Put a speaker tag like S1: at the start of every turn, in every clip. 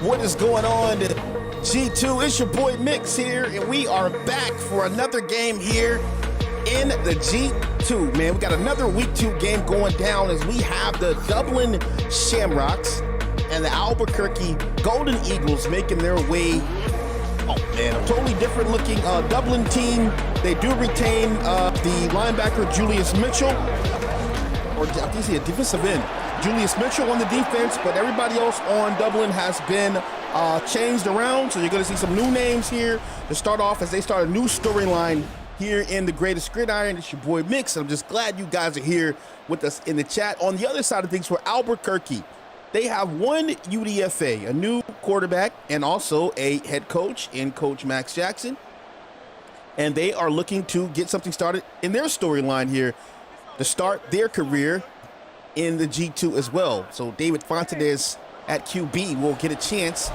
S1: What is going on? G2, it's your boy Mix here, and we are back for another game here in the G2, man. We got another week 2 game going down as we have the Dublin Shamrocks and the Albuquerque Golden Eagles making their way. Oh man, a totally different looking Dublin team. They do retain the linebacker Julius Mitchell, or I think he's a defensive end. Julius Mitchell on the defense, but everybody else on Dublin has been changed around. So you're going to see some new names here to start off as they start a new storyline here in the Greatest Gridiron. It's your boy Mix, and I'm just glad you guys are here with us in the chat. On the other side of things for Albuquerque, they have one UDFA, a new quarterback, and also a head coach in Coach Max Jackson. And they are looking to get something started in their storyline here to start their career in the G2 as well. So David Fontanez at QB will get a chance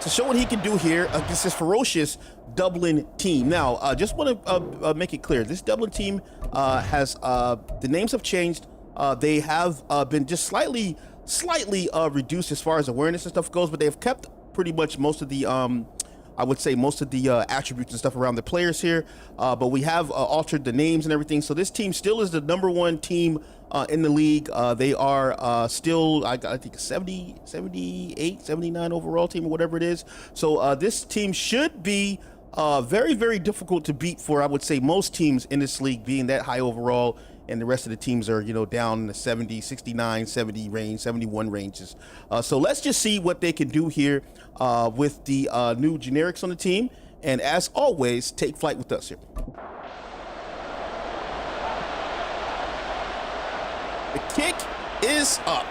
S1: to show what he can do here against this ferocious Dublin team. Now, just want to make it clear, this Dublin team has, the names have changed. They have been just slightly reduced as far as awareness and stuff goes, but they've kept pretty much most of the, I would say most of the attributes and stuff around the players here, but we have altered the names and everything. So this team still is the #1 team in the league. They are still, I think, 70, 78, 79 overall team or whatever it is. So this team should be very, very difficult to beat for, I would say, most teams in this league being that high overall. And the rest of the teams are, you know, down in the 70, 69, 70 range, 71 ranges. So let's just see what they can do here with the new generics on the team. And as always, take flight with us here. The kick is up.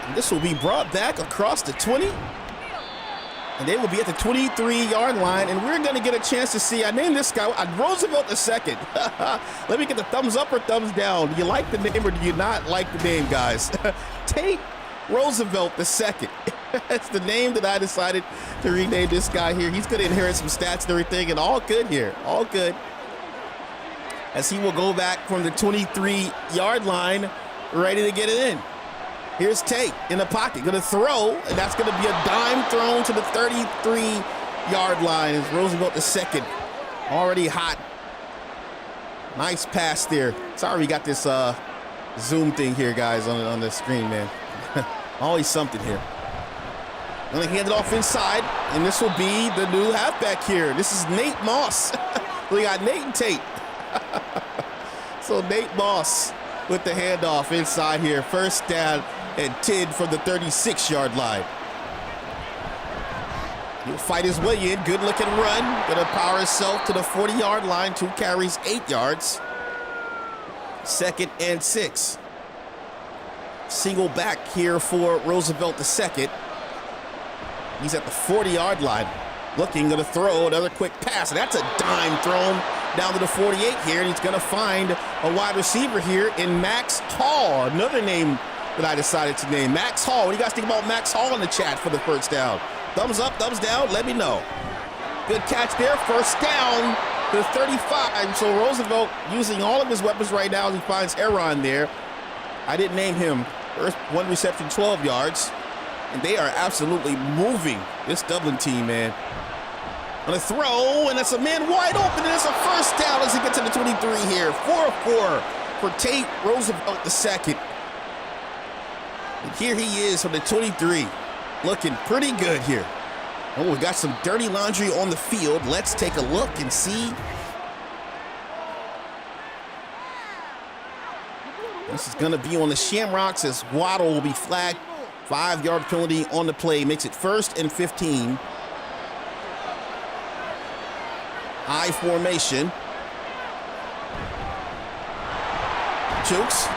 S1: And this will be brought back across the 20. And they will be at the 23-yard line, and we're going to get a chance to see. I named this guy Roosevelt II. Let me get the thumbs up or thumbs down. Do you like the name or do you not like the name, guys? Tate Roosevelt II. That's the name that I decided to rename this guy here. He's going to inherit some stats and everything, and all good here. All good. As he will go back from the 23-yard line, ready to get it in. Here's Tate in the pocket, going to throw, and that's going to be a dime thrown to the 33-yard line. It's Roosevelt II, already hot. Nice pass there. Sorry we got this Zoom thing here, guys, on the screen, man. Always something here. Going to hand it off inside, and this will be the new halfback here. This is Nate Moss. We got Nate and Tate. So Nate Moss with the handoff inside here. First down and 10 from the 36-yard line. He'll fight his way in. Good looking run. Gonna power himself to the 40-yard line. 2 carries, 8 yards. 2nd and 6. Single back here for Roosevelt II. He's at the 40-yard line. Looking, gonna throw another quick pass. And that's a dime thrown down to the 48 here. And he's gonna find a wide receiver here in Max Hall. Another name that I decided to name, Max Hall. What do you guys think about Max Hall in the chat for the first down? Thumbs up, thumbs down, let me know. Good catch there, first down to the 35. So Roosevelt using all of his weapons right now as he finds Aaron there. I didn't name him. First one reception, 12 yards. And they are absolutely moving this Dublin team, man. On a throw, and that's a man wide open, and it's a first down as he gets to the 23 here. 4-4 for Tate Roosevelt II. And here he is from the 23, looking pretty good here. Oh, we got some dirty laundry on the field. Let's take a look and see. This is gonna be on the Shamrocks as Waddle will be flagged. 5-yard penalty on the play, makes it 1st and 15. I formation. Chooks.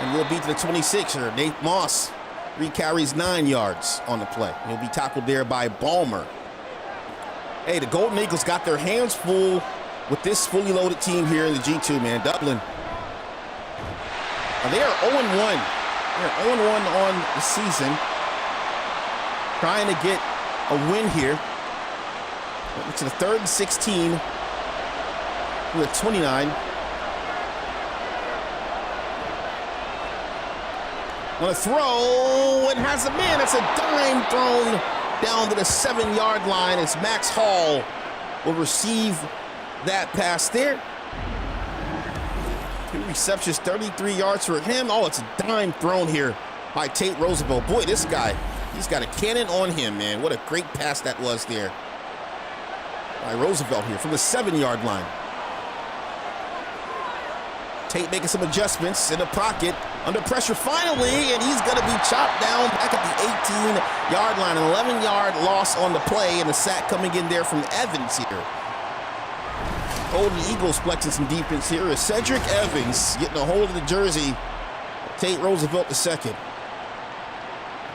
S1: And we'll be to the 26er. Nate Moss, 3 carries, 9 yards on the play. He'll be tackled there by Balmer. Hey, the Golden Eagles got their hands full with this fully loaded team here in the G2, man. Dublin. And they are 0-1. They're 0-1 on the season. Trying to get a win here. To the 3rd and 16. We're at 29. Gonna throw and has a man. It's a dime thrown down to the 7-yard line. It's Max Hall will receive that pass there. 2 receptions, 33 yards for him. Oh, it's a dime thrown here by Tate Roosevelt. Boy, this guy, he's got a cannon on him, man. What a great pass that was there by Roosevelt here from the 7-yard line. Tate making some adjustments in the pocket, under pressure finally, and he's going to be chopped down back at the 18-yard line. An 11-yard loss on the play, and the sack coming in there from Evans here. Holding the Eagles flexing some defense here is Cedric Evans getting a hold of the jersey. Tate Roosevelt II.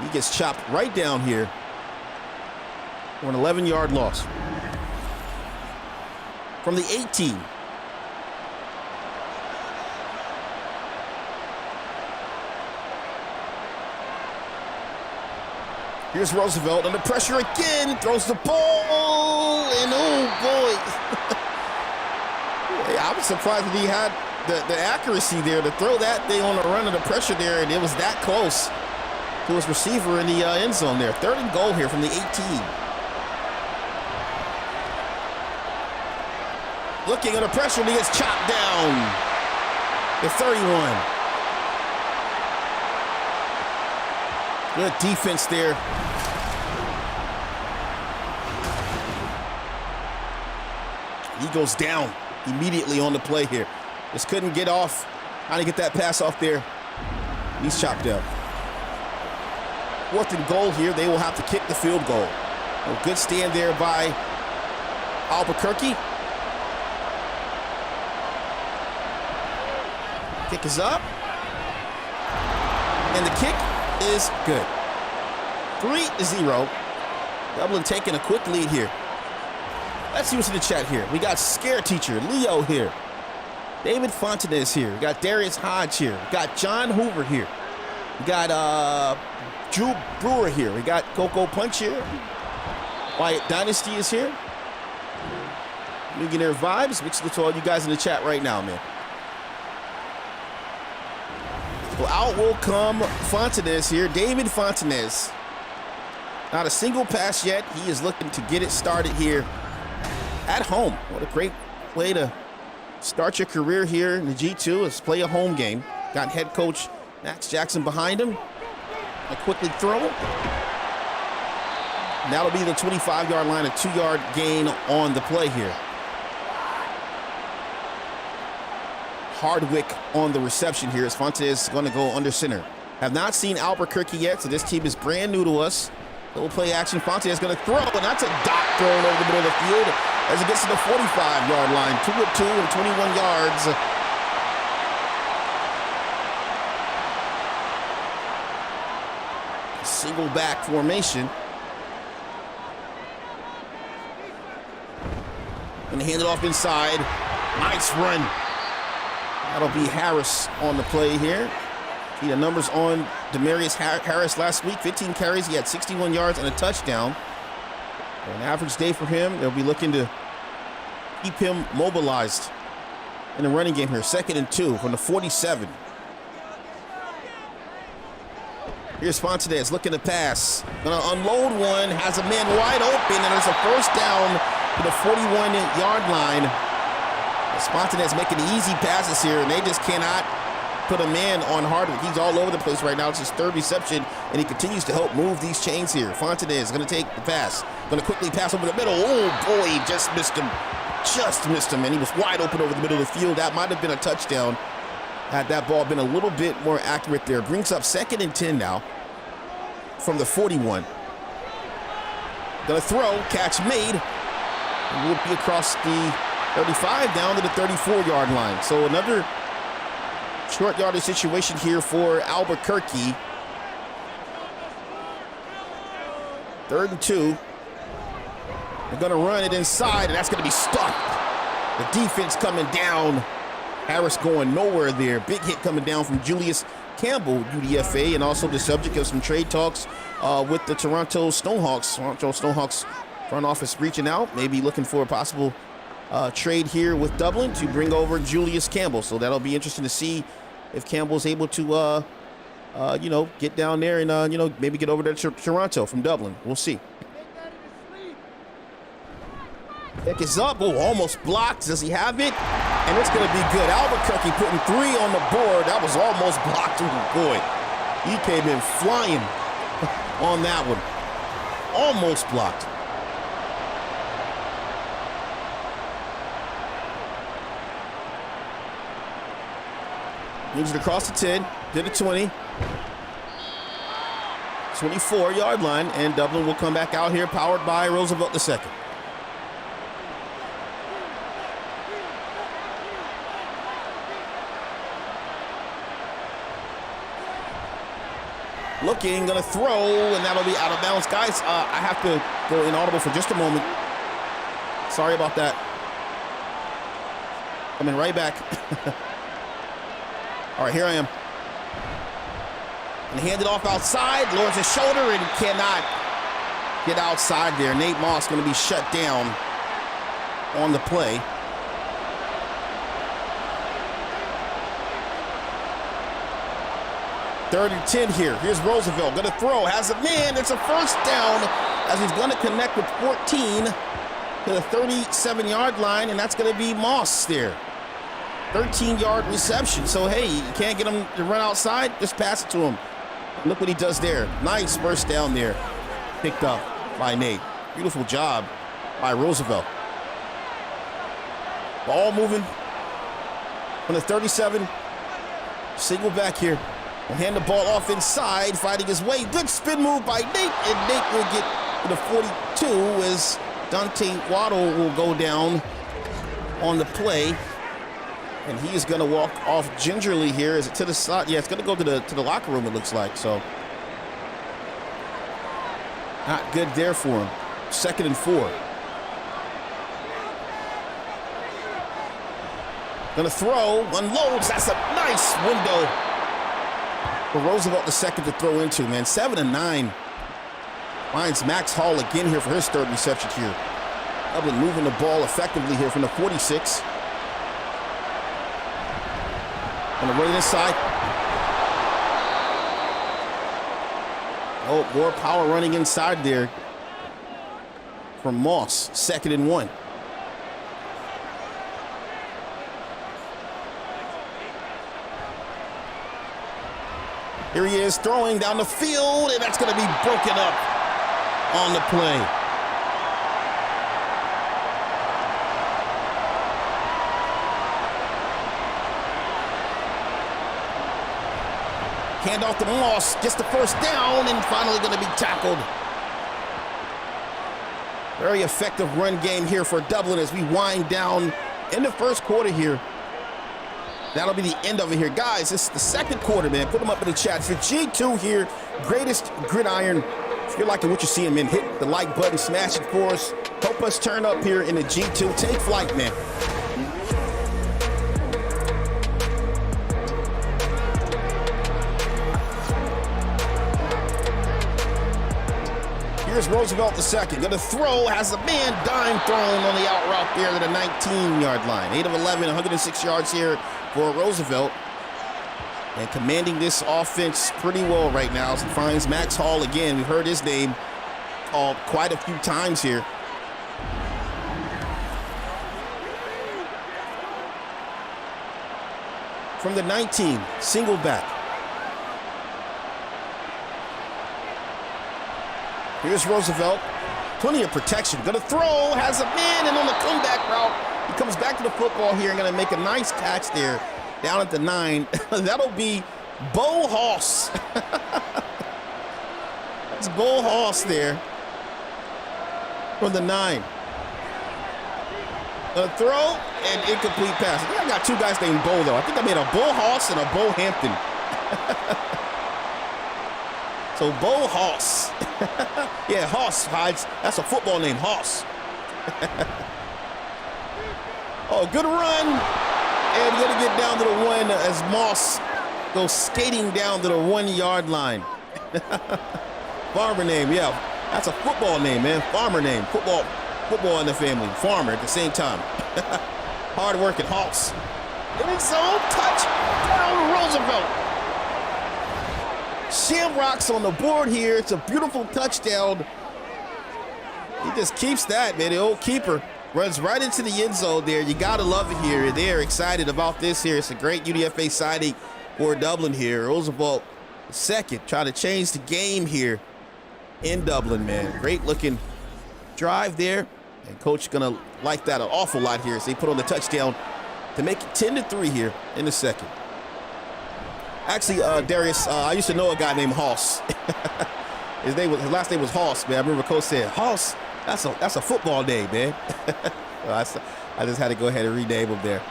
S1: He gets chopped right down here for an 11-yard loss. From the 18. Here's Roosevelt under pressure again, throws the ball, and oh boy. I was surprised that he had the accuracy there to throw that thing on the run under pressure there, and it was that close to his receiver in the end zone there. 3rd and goal here from the 18. Looking under pressure, and he gets chopped down. The 31. Good defense there. He goes down immediately on the play here. Just couldn't get off. Trying to get that pass off there. He's chopped up. 4th and goal here. They will have to kick the field goal. A good stand there by Albuquerque. Kick is up. And the kick is good. 3-0. Dublin taking a quick lead here. Let's see what's in the chat here. We got Scare Teacher, Leo here. David Fontanez here. We got Darius Hodge here. We got John Hoover here. We got Drew Brewer here. We got Coco Punch here. Wyatt Dynasty is here. Millionaire Vibes. Mixing to all you guys in the chat right now, man. Well, out will come Fontanez here. David Fontanez. Not a single pass yet. He is looking to get it started here at home. What a great way to start your career here in the G2 is play a home game. Got head coach Max Jackson behind him. A quickly throw. And that'll be the 25-yard line, a 2-yard gain on the play here. Hardwick on the reception here as Fontanez is going to go under center. Have not seen Albuquerque yet, so this team is brand new to us. Little play action. Fontanez is going to throw, and that's a dot thrown over the middle of the field as it gets to the 45-yard line. 2 of 2 and 21 yards. Single back formation. And hand it off inside. Nice run. That'll be Harris on the play here. See the numbers on Demarius Harris last week. 15 carries. He had 61 yards and a touchdown. An average day for him. They'll be looking to keep him mobilized in the running game here. 2nd and 2 from the 47. Here's Fontanez looking to pass. Gonna unload one. Has a man wide open, and it's a first down to the 41-yard line. Fontanez making easy passes here, and they just cannot put a man on Hardwick. He's all over the place right now. It's his 3rd reception, and he continues to help move these chains here. Fontanez is going to take the pass. Going to quickly pass over the middle. Oh, boy, he just missed him. Just missed him, and he was wide open over the middle of the field. That might have been a touchdown had that ball been a little bit more accurate there. Brings up 2nd and 10 now from the 41. Going to throw. Catch made. And will be across the 35 down to the 34-yard line. So another short yardage situation here for Albuquerque. 3rd and 2. They're going to run it inside, and that's going to be stuck. The defense coming down. Harris going nowhere there. Big hit coming down from Julius Campbell, UDFA, and also the subject of some trade talks with the Toronto Stonehawks. Toronto Stonehawks front office reaching out, maybe looking for a possible trade here with Dublin to bring over Julius Campbell. So that'll be interesting to see if Campbell's able to you know, get down there and, you know, maybe get over to Toronto from Dublin. We'll see. Pick is up. Oh, almost blocked. Does he have it? And it's going to be good. Albuquerque putting 3 on the board. That was almost blocked. Oh, boy. He came in flying on that one. Almost blocked. Moves it across the 10. Did a 20. 24-yard line. And Dublin will come back out here, powered by Roosevelt II. Looking, gonna throw, and that'll be out of bounds. Guys, I have to go inaudible for just a moment. Sorry about that. Coming right back. All right, here I am. And hand it off outside, lowers his shoulder and cannot get outside there. Nate Moss gonna be shut down on the play. Third and 10 here. Here's Roosevelt. Gonna throw. Has a man. It's a first down as he's gonna connect with 14 to the 37-yard line, and that's gonna be Moss there. 13-yard reception. So, hey, you can't get him to run outside, just pass it to him. Look what he does there. Nice first down there. Picked up by Nate. Beautiful job by Roosevelt. Ball moving from the 37. Single back here. Will hand the ball off inside, fighting his way. Good spin move by Nate, and Nate will get to the 42 as Dante Waddle will go down on the play. And he is going to walk off gingerly here. Is it to the side? Yeah, it's going to go to the locker room, it looks like. So not good there for him. 2nd and 4. Going to throw, unloads. That's a nice window for Roosevelt II to throw into, man. 7 and 9. Finds Max Hall again here for his 3rd reception here. Dublin moving the ball effectively here from the 46. On the right inside. Oh, more power running inside there from Moss. 2nd and 1. Here he is throwing down the field, and that's going to be broken up on the play. Hand off to Moss, gets the first down, and finally going to be tackled. Very effective run game here for Dublin as we wind down in the first quarter here. That'll be the end of it here. Guys, this is the 2nd quarter, man. Put them up in the chat. For G2 here, greatest gridiron. If you're liking what you're seeing, man, hit the like button, smash it for us. Help us turn up here in the G2. Take flight, man. Here's Roosevelt II. Gonna throw, has a man dime thrown on the out route there to the 19-yard line. 8 of 11, 106 yards here for Roosevelt. And commanding this offense pretty well right now as he finds Max Hall again. We've heard his name called quite a few times here. From the 19, single back. Here's Roosevelt. Plenty of protection. Gonna throw, has a man, and on the comeback route, he comes back to the football here and gonna make a nice catch there down at the 9. That'll be Bo Hoss. That's Bo Hoss there from the 9. A throw and incomplete pass. I think I got 2 guys named Bo, though. I think I made a Bo Hoss and a Bo Hampton. So Bo Hoss. Yeah, Hoss hides. That's a football name, Hoss. Oh, good run. And gonna get down to the 1 as Moss goes skating down to the 1-yard line. Farmer name, yeah. That's a football name, man. Farmer name. Football in the family. Farmer at the same time. Hard working Hawks. In his zone, touchdown Roosevelt. Shamrocks on the board here. It's a beautiful touchdown. He just keeps that, man. The old keeper runs right into the end zone there. You got to love it here. They're excited about this here. It's a great UDFA signing for Dublin here. Roosevelt second, trying to change the game here in Dublin, man. Great looking drive there. And coach gonna like that an awful lot here as they put on the touchdown to make it 10-3 here in the second. Actually, Darius, I used to know a guy named Hoss. His last name was Hoss, man. I remember coach said, Hoss, that's a football name, man. I just had to go ahead and rename him there.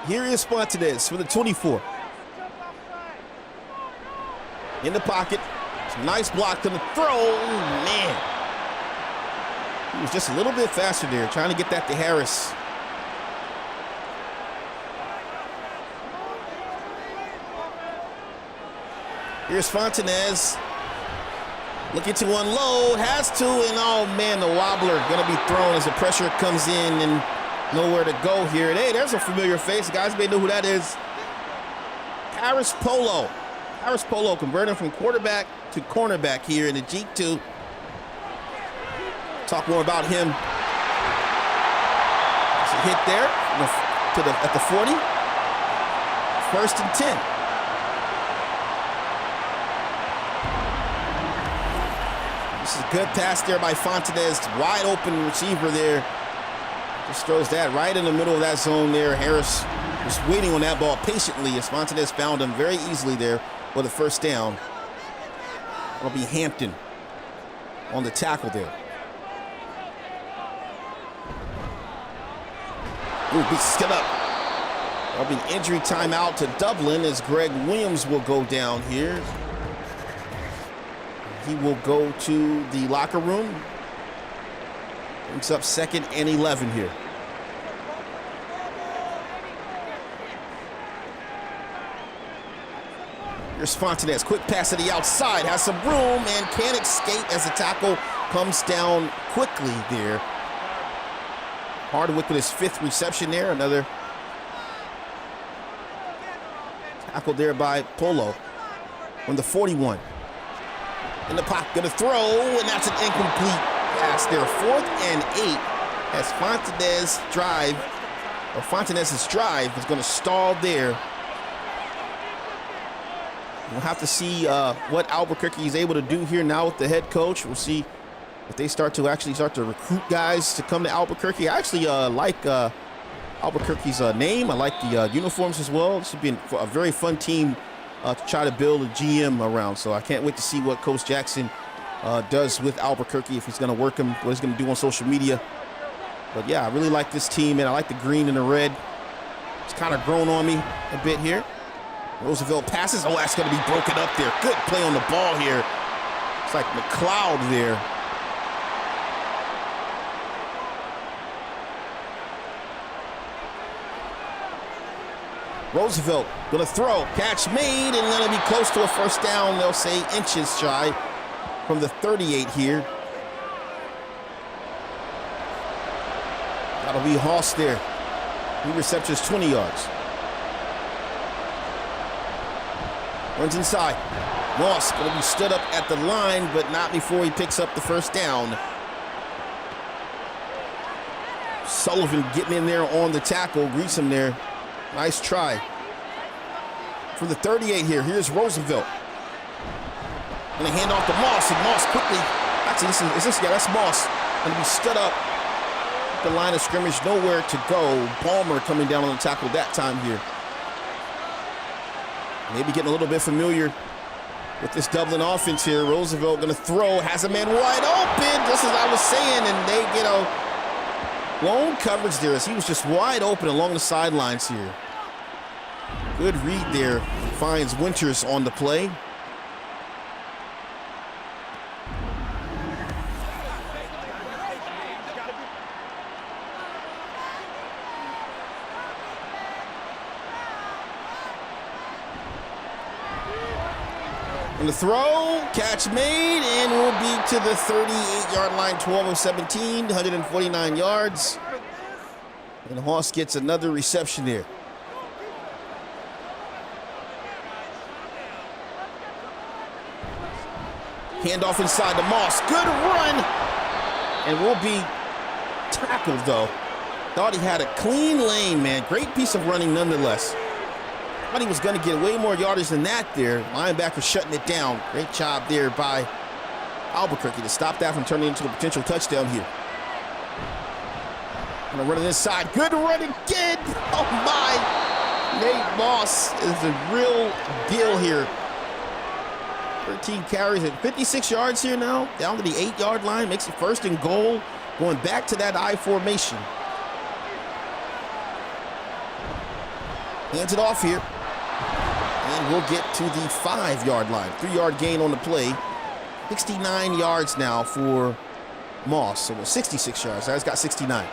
S1: Here is Fontanez for the 24. In the pocket. Nice block to the throw. Oh, man. He was just a little bit faster there, trying to get that to Harris. Here's Fontanez. Looking to unload. Has to, and oh, man, the wobbler going to be thrown as the pressure comes in and nowhere to go here. And hey, there's a familiar face. The guys may know who that is. Harris Polo. Harris Polo converting from quarterback to cornerback here in the G2. Talk more about him. There's a hit there at the 40. 1st and 10. This is a good pass there by Fontanez. Wide open receiver there. Just throws that right in the middle of that zone there. Harris was waiting on that ball patiently as Fontanez found him very easily there for the first down. It'll be Hampton on the tackle there. Ooh, beats skid up. That'll be an injury timeout to Dublin as Greg Williams will go down here. He will go to the locker room. Brings up 2nd and 11 here. Here's Fontanez, quick pass to the outside, has some room and can't escape as the tackle comes down quickly there. Hardwick with his 5th reception there, another tackle there by Polo on the 41. In the pocket, gonna throw, and that's an incomplete pass there. 4th and 8 as Fontanez's drive is gonna stall there. We'll have to see what Albuquerque is able to do here now with the head coach. We'll see if they start to recruit guys to come to Albuquerque. I actually like Albuquerque's name. I like the uniforms as well. This would be a very fun team to try to build a GM around. So I can't wait to see what Coach Jackson does with Albuquerque, if he's going to work them, what he's going to do on social media. But yeah, I really like this team, and I like the green and the red. It's kind of grown on me a bit here. Roosevelt passes. Oh, that's going to be broken up there. Good play on the ball here. It's like McLeod there. Roosevelt going to throw. Catch made, and going to be close to a first down. They'll say inches shy from the 38 here. That'll be Hoss there. 2 receptions, 20 yards. Runs inside. Moss going to be stood up at the line, but not before he picks up the first down. Sullivan getting in there on the tackle. Greets him there. Nice try. For the 38 here, here's Roosevelt. Going to hand off to Moss, and Moss quickly. Actually, that's Moss. Going to be stood up at the line of scrimmage, nowhere to go. Palmer coming down on the tackle that time here. Maybe getting a little bit familiar with this Dublin offense here. Roosevelt going to throw, has a man wide open, just as I was saying, and they get a lone coverage there as he was just wide open along the sidelines here. Good read there. Finds Winters on the play. And the throw, catch made, and we'll be to the 38-yard line, 12 of 17, 149 yards. And Hoss gets another reception there. Handoff inside to Moss. Good run. And we'll be tackled, though. Thought he had a clean lane, man. Great piece of running nonetheless. Thought he was going to get way more yardage than that there. Linebacker shutting it down. Great job there by Albuquerque to stop that from turning into a potential touchdown here. Gonna run it inside. Good run again. Oh, my. Nate Moss is the real deal here. 13 carries at 56 yards here now. Down to the 8-yard line. Makes it first and goal. Going back to that I formation. Hands it off here. And we'll get to the 5-yard line. 3-yard gain on the play. 69 yards now for Moss. So 66 yards. He's got 69.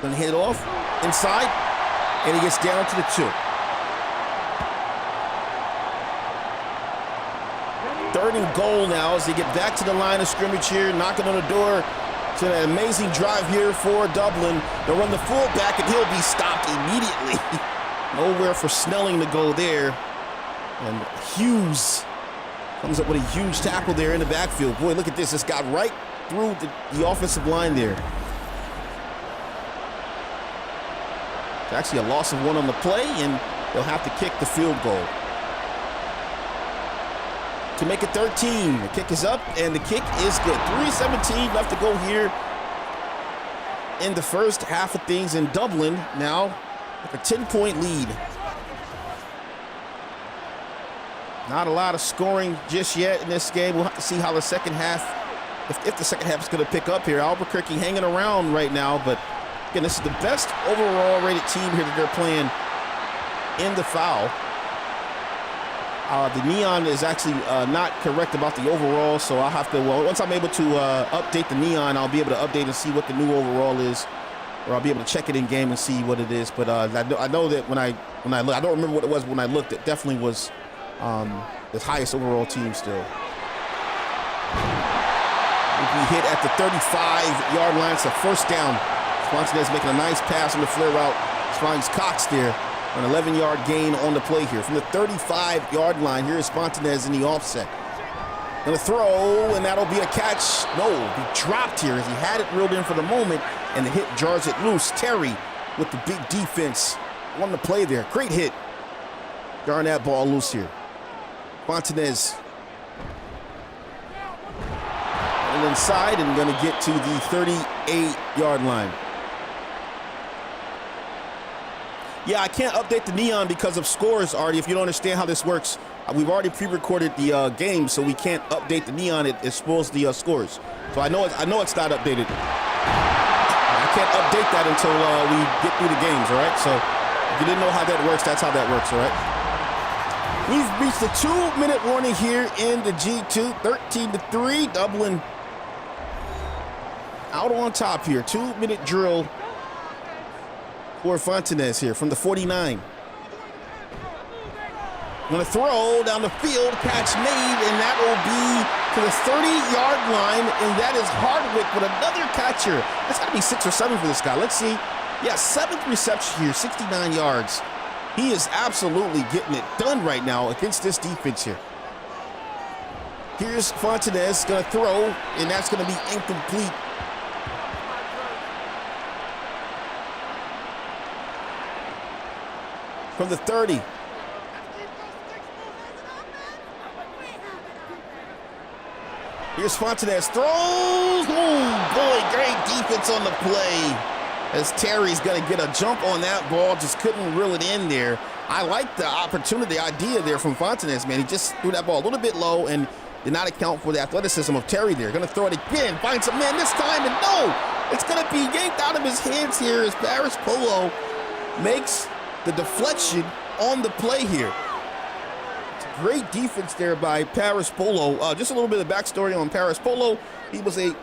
S1: Gonna hit it off inside. And he gets down to the 2. 3rd and goal now as they get back to the line of scrimmage here. Knocking on the door. It's an amazing drive here for Dublin. They'll run the fullback and he'll be stopped immediately. Nowhere for Snelling to go there. And Hughes comes up with a huge tackle there in the backfield. Boy, look at this. This got right through the offensive line there. It's actually a loss of 1 on the play, and they'll have to kick the field goal. To make it 13. The kick is up, and the kick is good. 3:17 left to go here in the first half of things in Dublin. Now, with a 10-point lead. Not a lot of scoring just yet in this game. We'll have to see how the second half, if the second half is going to pick up here. Albuquerque hanging around right now, but again, this is the best overall rated team here that they're playing in the foul. The neon is actually not correct about the overall, so I'll have to, once I'm able to update the neon, I'll be able to update and see what the new overall is, or I'll be able to check it in game and see what it is. But I know that when I look, I don't remember what it was when I looked. It definitely was the highest overall team still. We hit at the 35-yard line. It's a first down. Fontenez making a nice pass on the flare route. Finds Cox there. An 11-yard gain on the play here. From the 35-yard line, here is Fontenez in the offset. Gonna throw, and that'll be a catch. No, he dropped here as he had it reeled in for the moment, and the hit jars it loose. Terry with the big defense on the play there. Great hit. Jarring that ball loose here. Fontenez. And inside, and gonna get to the 38-yard line. Yeah, I can't update the neon because of scores, Artie. If you don't understand how this works, we've already pre-recorded the game, so we can't update the neon. It spoils the scores. So I know it's not updated. I can't update that until we get through the games, all right? So if you didn't know how that works, that's how that works, all right? We've reached the 2-minute warning here in the G2, 13-3. Dublin out on top here. 2-minute drill for Fontenez here from the 49. Gonna throw down the field, catch made, and that will be to the 30-yard line, and that is Hardwick with another catcher. That's gotta be 6 or 7 for this guy. Let's see. Yeah, 7th reception here, 69 yards. He is absolutely getting it done right now against this defense here. Here's Fontenez gonna throw, and that's gonna be incomplete. From the 30. Here's Fontenez, throws. Oh, boy, great defense on the play. As Terry's gonna get a jump on that ball, just couldn't reel it in there. I like the opportunity, idea there from Fontenez, man. He just threw that ball a little bit low and did not account for the athleticism of Terry there. Gonna throw it again, finds a man this time, and no! It's gonna be yanked out of his hands here as Paris Polo makes the deflection on the play here. It's a great defense there by Paris Polo. Just a little bit of backstory on Paris Polo. He was a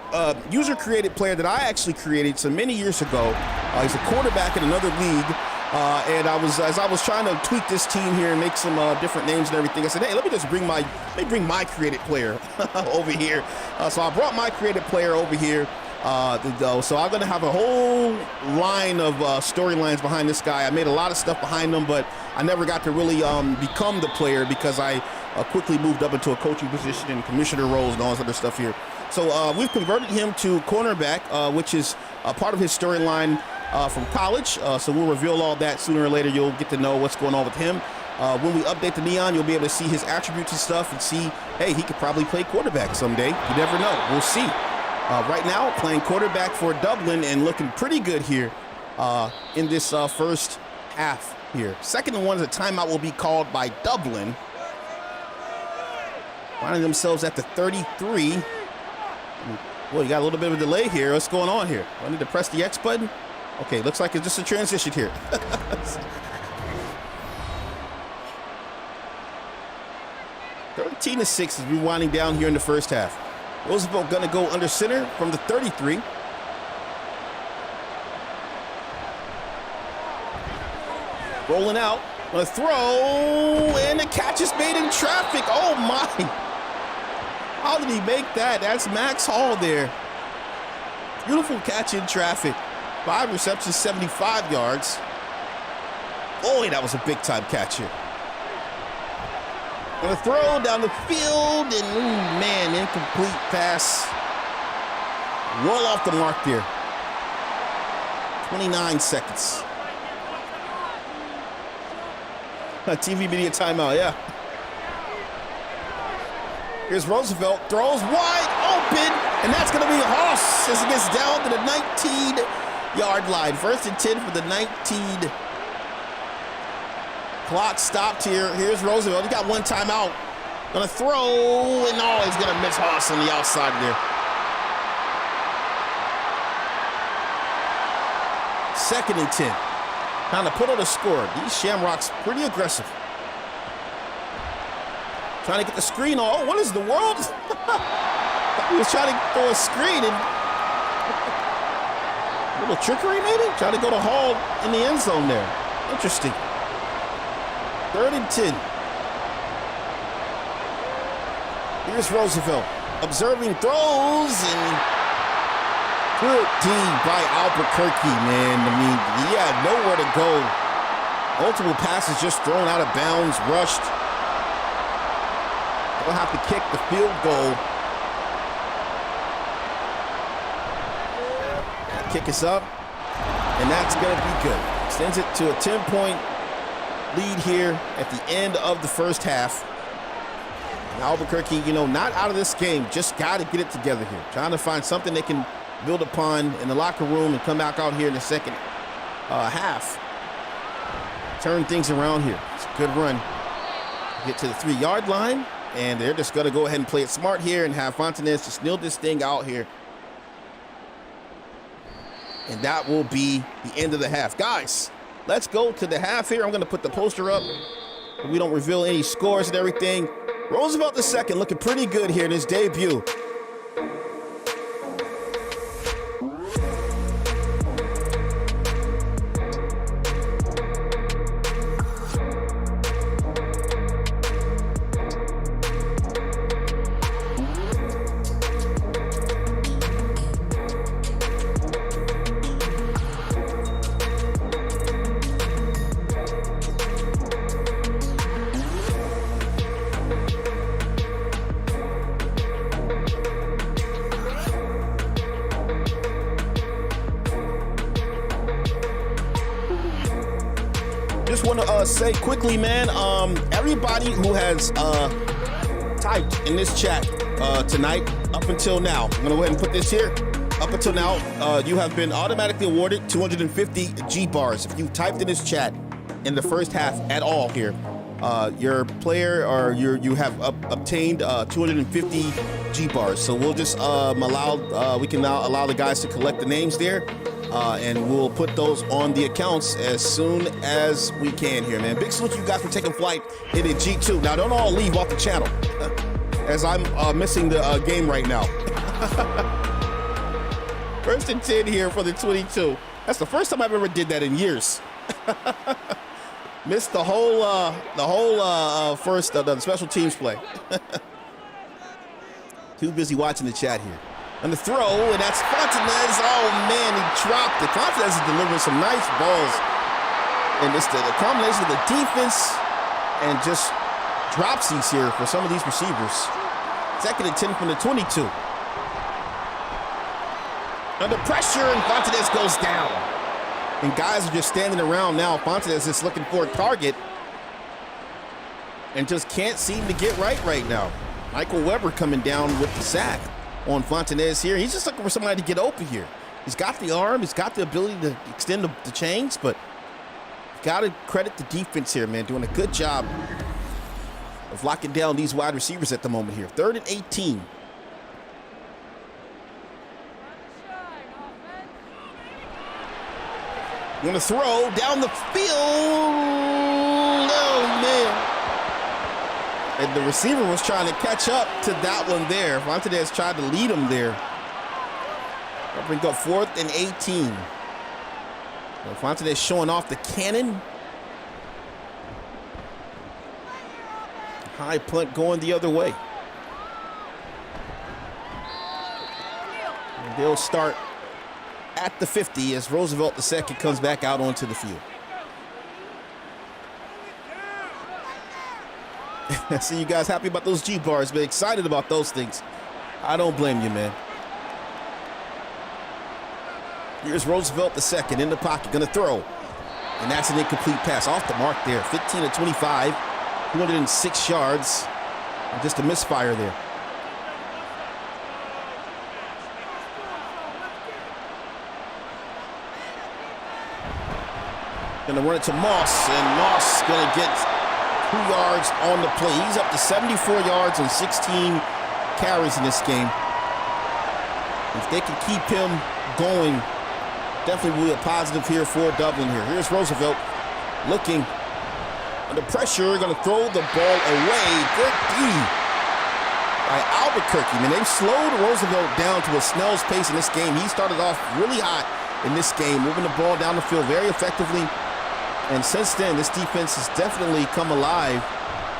S1: user-created player that I actually created some many years ago. He's a quarterback in another league, And as I was trying to tweak this team here and make some different names and everything, I said, hey, let me just bring my created player over here. So I brought my created player over here. So I'm gonna have a whole line of storylines behind this guy. I made a lot of stuff behind him, but I never got to really become the player because I quickly moved up into a coaching position and commissioner roles and all this other stuff here. So we've converted him to cornerback, which is part of his storyline from college. So we'll reveal all that sooner or later. You'll get to know what's going on with him. When we update the Neon, you'll be able to see his attributes and stuff and see, hey, he could probably play quarterback someday. You never know. We'll see. Right now, playing quarterback for Dublin and looking pretty good here in this first half here. Second and one, a timeout will be called by Dublin. Finding themselves at the 33. Well, you got a little bit of a delay here. What's going on here? Do I need to press the X button? Okay, looks like it's just a transition here. 13-6 is rewinding down here in the first half. Roosevelt gonna go under center from the 33. Rolling out, gonna throw, and the catch is made in traffic. Oh my! How did he make that? That's Max Hall there. Beautiful catch in traffic. 5 receptions, 75 yards. Boy, that was a big time catch here. Gonna throw down the field, and man, incomplete pass. Well off the mark there. 29 seconds. TV media timeout, yeah. Here's Roosevelt, throws wide open, and that's gonna be Hoss as he gets down to the 19-yard line. 1st and 10 for the 19. Clock stopped here. Here's Roosevelt. He got one timeout. Gonna throw, and oh, he's gonna miss Hoss on the outside there. 2nd and 10. Trying to put on a score. These Shamrocks pretty aggressive. Trying to get the screen on. Oh, what is the world? He was trying to throw a screen and a little trickery maybe? Trying to go to Hall in the end zone there. Interesting. 3rd and 10. Here's Roosevelt. Observing throws and good D by Albuquerque, man. I mean, he had nowhere to go. Multiple passes just thrown out of bounds, rushed. They'll have to kick the field goal. Kick us up, and that's going to be good. Extends it to a 10-point lead here at the end of the first half. And Albuquerque, you know, not out of this game, just got to get it together here. Trying to find something they can build upon in the locker room and come back out here in the second half. Turn things around here. It's a good run. Get to the 3-yard line, and they're just going to go ahead and play it smart here and have Fontanez just kneel this thing out here. And that will be the end of the half. Guys, let's go to the half here. I'm going to put the poster up so we don't reveal any scores and everything. Roosevelt II looking pretty good here in his debut. Just want to say quickly, man, everybody who has typed in this chat tonight, up until now, I'm going to go ahead and put this here. Up until now, you have been automatically awarded 250 G-bars. If you've typed in this chat in the first half at all here, your player or you have obtained 250 G-bars. So we'll just we can now allow the guys to collect the names there. And we'll put those on the accounts as soon as we can here, man. Big salute to you guys for taking flight into G2. Now, don't all leave off the channel, as I'm missing the game right now. 1st and 10 here for the 22. That's the first time I've ever did that in years. Missed the whole first the special teams play. Too busy watching the chat here. And the throw, and that's Fontanez. Oh man, he dropped it. Fontanez is delivering some nice balls. And it's the combination of the defense and just dropsies here for some of these receivers. 2nd and 10 from the 22. Under pressure, and Fontanez goes down. And guys are just standing around now. Fontanez is looking for a target and just can't seem to get right now. Michael Weber coming down with the sack on Fontanez here. He's just looking for somebody to get open here. He's got the arm, he's got the ability to extend the chains, but got to credit the defense here, man, doing a good job of locking down these wide receivers at the moment here. 3rd and 18. Going to throw down the field. Oh, man. And the receiver was trying to catch up to that one there. Fontanez tried to lead him there. That'll bring up 4th and 18. Well, Fontanez showing off the cannon. High punt going the other way. And they'll start at the 50 as Roosevelt II comes back out onto the field. I see you guys happy about those G bars, but excited about those things. I don't blame you, man. Here's Roosevelt II in the pocket, gonna throw. And that's an incomplete pass off the mark there. 15 of 25, 206 yards. And just a misfire there. Gonna run it to Moss, and Moss gonna get 2 yards on the play. He's up to 74 yards and 16 carries in this game. If they can keep him going, definitely will be a positive here for Dublin here. Here's Roosevelt looking under pressure, gonna throw the ball away. Good D by Albuquerque. Man, they've slowed Roosevelt down to a snail's pace in this game. He started off really hot in this game, moving the ball down the field very effectively. And since then, this defense has definitely come alive.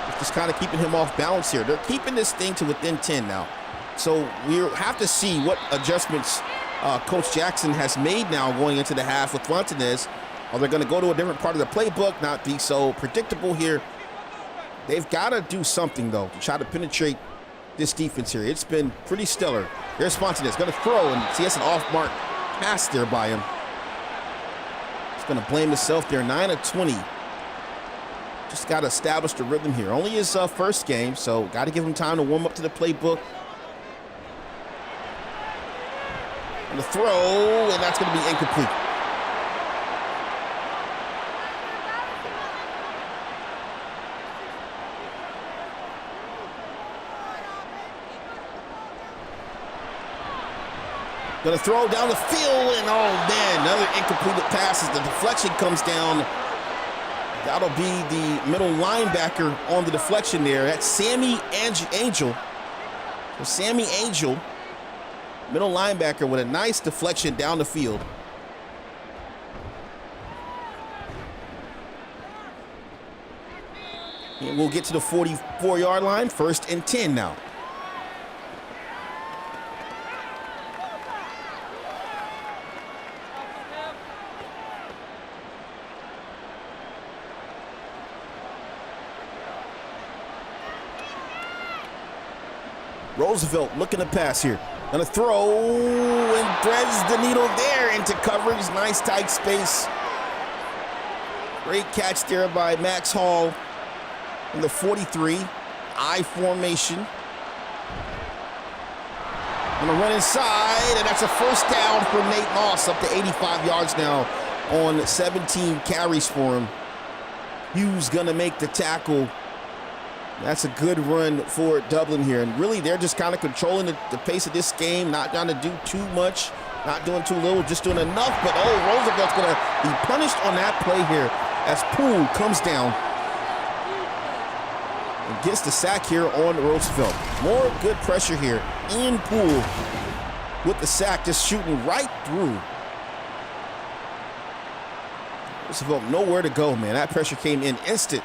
S1: It's just kind of keeping him off balance here. They're keeping this thing to within 10 now. So we have to see what adjustments Coach Jackson has made now going into the half with Fontanez. Are they going to go to a different part of the playbook, not be so predictable here? They've got to do something, though, to try to penetrate this defense here. It's been pretty stellar. There's Fontanez going to throw, and see, that's an off-mark pass there by him. He's going to blame himself there. 9 of 20. Just got to establish the rhythm here. Only his first game, so got to give him time to warm up to the playbook. And the throw, and that's going to be incomplete. Gonna throw down the field, and oh man, another incompleted pass as the deflection comes down. That'll be the middle linebacker on the deflection there. That's Sammy Angel. So Sammy Angel, middle linebacker, with a nice deflection down the field. And we'll get to the 44-yard line. 1st and 10 now. Roosevelt looking to pass here. Gonna throw and threads the needle there into coverage. Nice tight space. Great catch there by Max Hall in the 43. I formation. Gonna run inside, and that's a first down for Nate Moss, up to 85 yards now on 17 carries for him. Hughes gonna make the tackle. That's a good run for Dublin here. And really, they're just kind of controlling the pace of this game, not trying to do too much, not doing too little, just doing enough. But, oh, Roosevelt's going to be punished on that play here as Poole comes down and gets the sack here on Roosevelt. More good pressure here in Poole with the sack, just shooting right through. Roosevelt nowhere to go, man. That pressure came in instant.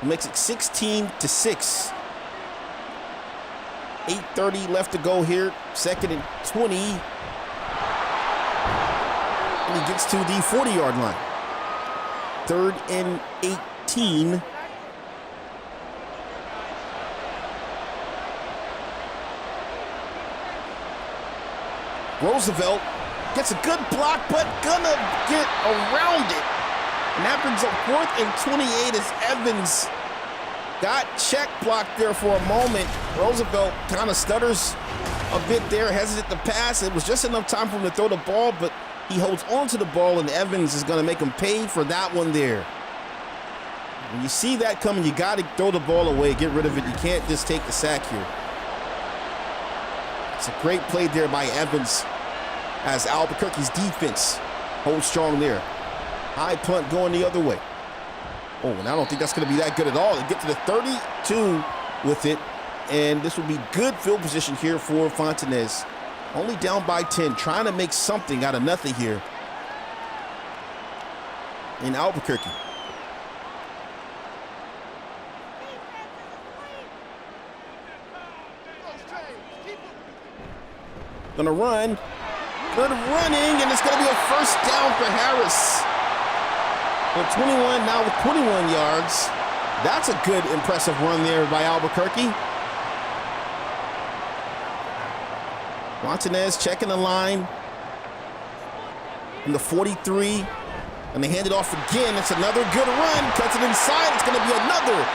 S1: It makes it 16-6. 8:30 left to go here. 2nd and 20. And he gets to the 40-yard line. 3rd and 18. Roosevelt gets a good block, but gonna get around it. And that brings up 4th and 28 as Evans got check blocked there for a moment. Roosevelt kind of stutters a bit there, hesitant to pass. It was just enough time for him to throw the ball, but he holds on to the ball, and Evans is gonna make him pay for that one there. When you see that coming, you gotta throw the ball away, get rid of it. You can't just take the sack here. It's a great play there by Evans as Albuquerque's defense holds strong there. High punt going the other way. Oh, and I don't think that's going to be that good at all. They get to the 32 with it, and this will be good field position here for Fontanez. Only down by 10, trying to make something out of nothing here in Albuquerque. Gonna run. Good running, and it's gonna be a first down for Harris. Well, 21 now with 21 yards. That's a good, impressive run there by Albuquerque. Fontanez checking the line from the 43, and they hand it off again. It's another good run, cuts it inside. It's gonna be another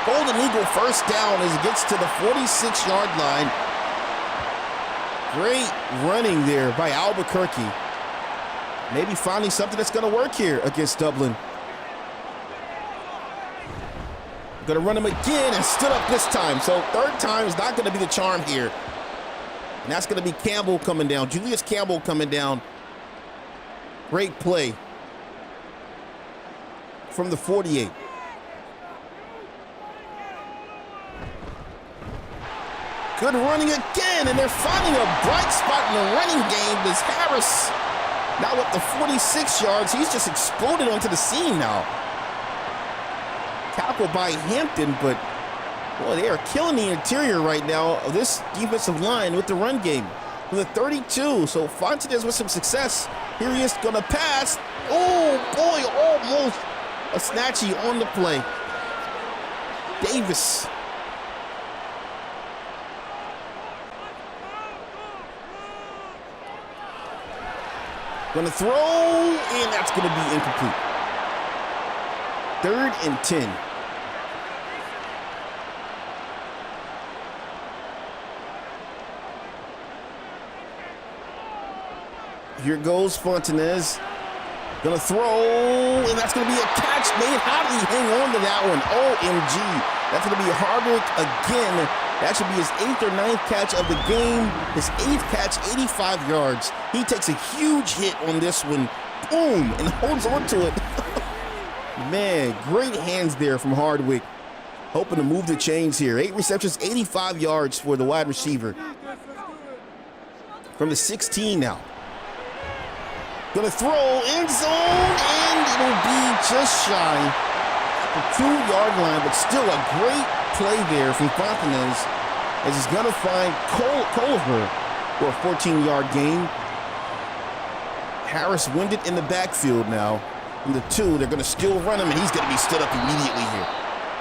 S1: Golden Eagle first down as it gets to the 46-yard line. Great running there by Albuquerque. Maybe finding something that's going to work here against Dublin. Going to run him again and stood up this time. So 3rd time is not going to be the charm here. And that's going to be Campbell coming down. Julius Campbell coming down. Great play from the 48. Good running again, and they're finding a bright spot in the running game. This Harris, now with the 46 yards, he's just exploded onto the scene now. Tackled by Hampton, but boy, they are killing the interior right now of this defensive line with the run game. With a 32, so Fontanez with some success. Here he is gonna pass. Oh boy, almost a snatchy on the play. Davis. Gonna throw, and that's gonna be incomplete. 3rd and 10. Here goes Fontanez. Gonna throw, and that's gonna be a catch made. How did he hang on to that one? OMG. That's gonna be Hardwick again. That should be his 8th or 9th catch of the game. His 8th catch, 85 yards. He takes a huge hit on this one. Boom, and holds on to it. Man, great hands there from Hardwick. Hoping to move the chains here. 8 receptions, 85 yards for the wide receiver. From the 16 now. Gonna throw, end zone, and it'll be just shy the 2-yard line, but still a great play there from Fontanez as he's gonna find Culver for a 14-yard gain. Harris winded in the backfield now. From the 2, they're gonna still run him, and he's gonna be stood up immediately here.